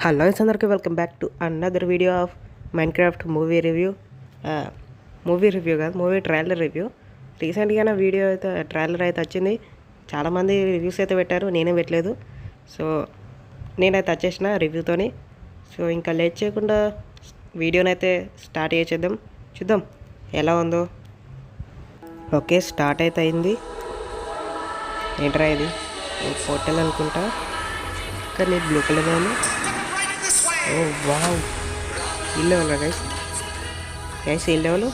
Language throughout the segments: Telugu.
హలో అందరికీ welcome back to another video of Minecraft movie review. Movie trailer review. రీసెంట్గానే వీడియో అయితే ట్రైలర్ అయితే వచ్చింది. చాలామంది రివ్యూస్ అయితే పెట్టారు, నేనే పెట్టలేదు. సో నేనైతే వచ్చేసిన రివ్యూతోని. సో ఇంకా లేట్ చేయకుండా వీడియోని అయితే స్టార్ట్ చేసేద్దాం, చూద్దాం ఎలా ఉందో. ఓకే, స్టార్ట్ అయితే అయింది. ఏంట్రా ఇది? పోర్టల్ అనుకుంటా, కానీ బ్లూ కలర్ ఉంది. ఓ వావ్, ఈ లెవెల్ గైస్ ఈ లెవెల్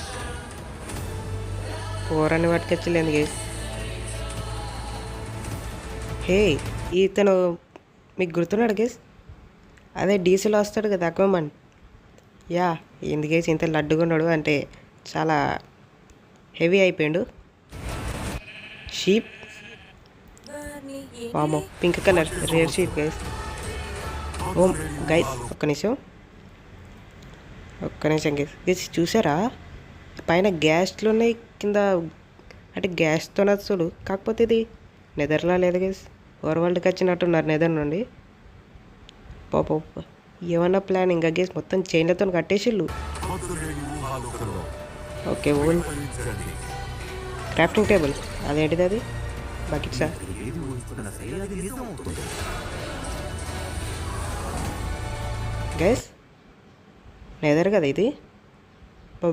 కూరని పట్టుకొచ్చలేదు గైస్. హే, ఇతను మీకు గుర్తున్నాడు గైస్? అదే డీసీలో వస్తాడు కదా అక్వామన్. యా, ఎందుకేసి ఇంత లడ్డుగా ఉన్నాడు అంటే చాలా హెవీ అయిపోయాడు. షీప్, వామో pink colour rare sheep guys. Oh guys ఒక్క నిమిషం గైస్, చూసారా? పైన గ్యాస్లు ఉన్నాయి, కింద అంటే గ్యాస్తో నచ్చుడు. కాకపోతే ఇది నెదర్లా లేదు గైస్, ఓవర్ వరల్డ్కి వచ్చినట్టున్నారు నెదర్ నుండి. పాప ఏమన్నా ప్లాన్ ఇంకా గేస్ మొత్తం చైన్లతో కట్టేసిళ్ళు. Okay, own crafting table. అదేంటిది అది? బకెట్సా? గైస్ నెదర్ కదా ఇది?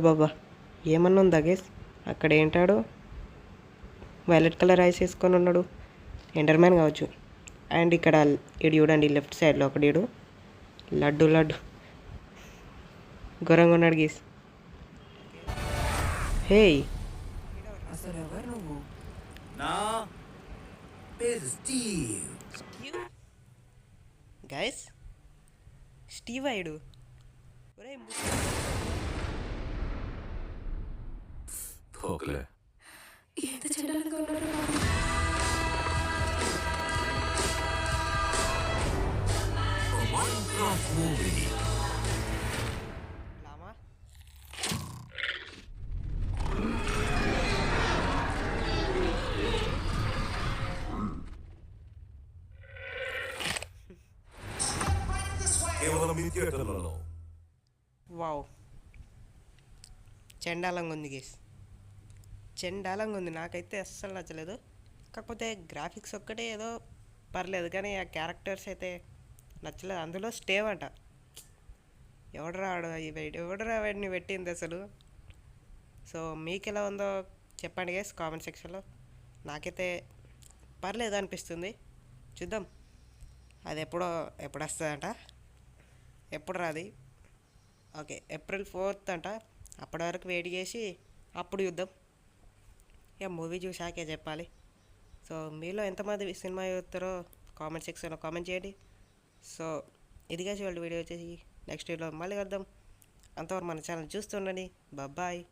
బాబా ఏమన్నా ఉందా గైస్? అక్కడ ఏంటాడు వైలెట్ కలర్ ఐస్ వేసుకొని ఉన్నాడు, ఎండర్మ్యాన్ కావచ్చు. అండ్ ఇక్కడ ఇడు చూడండి, లెఫ్ట్ సైడ్లో ఒకటి ఇడు లడ్డు ఘోరంగా ఉన్నాడు గీస్. హే గైస్, స్టీవ్ అయ్యాడు. వావ్, చెండాలంగా ఉంది గేస్, చెండాలంగా ఉంది. నాకైతే అస్సలు నచ్చలేదు. కాకపోతే గ్రాఫిక్స్ ఒక్కటే ఏదో పర్లేదు, కానీ ఆ క్యారెక్టర్స్ అయితే నచ్చలేదు. అందులో స్టేవ్ అంట. ఎవడరా వాడిని పెట్టింది అసలు? సో మీకు ఎలా ఉందో చెప్పండి గేస్ కామెంట్ సెక్షన్లో. నాకైతే పర్లేదు అనిపిస్తుంది. చూద్దాం అది ఎప్పుడు వస్తుందంట, ఎప్పుడు రాది. ఓకే, April 4th అంట. అప్పటి వరకు వెయిట్ చేసి అప్పుడు చూద్దాం. ఇక మూవీ చూసాకే చెప్పాలి. సో మీలో ఎంతమంది సినిమా చూస్తారో కామెంట్ సెక్షన్లో కామెంట్ చేయండి. సో ఇదిగా చూడండి వీడియో వచ్చేసి. నెక్స్ట్ వీడియోలో మళ్ళీ కలుద్దాం. అంతవరకు మన ఛానల్ చూస్తుండండి. బాయ్.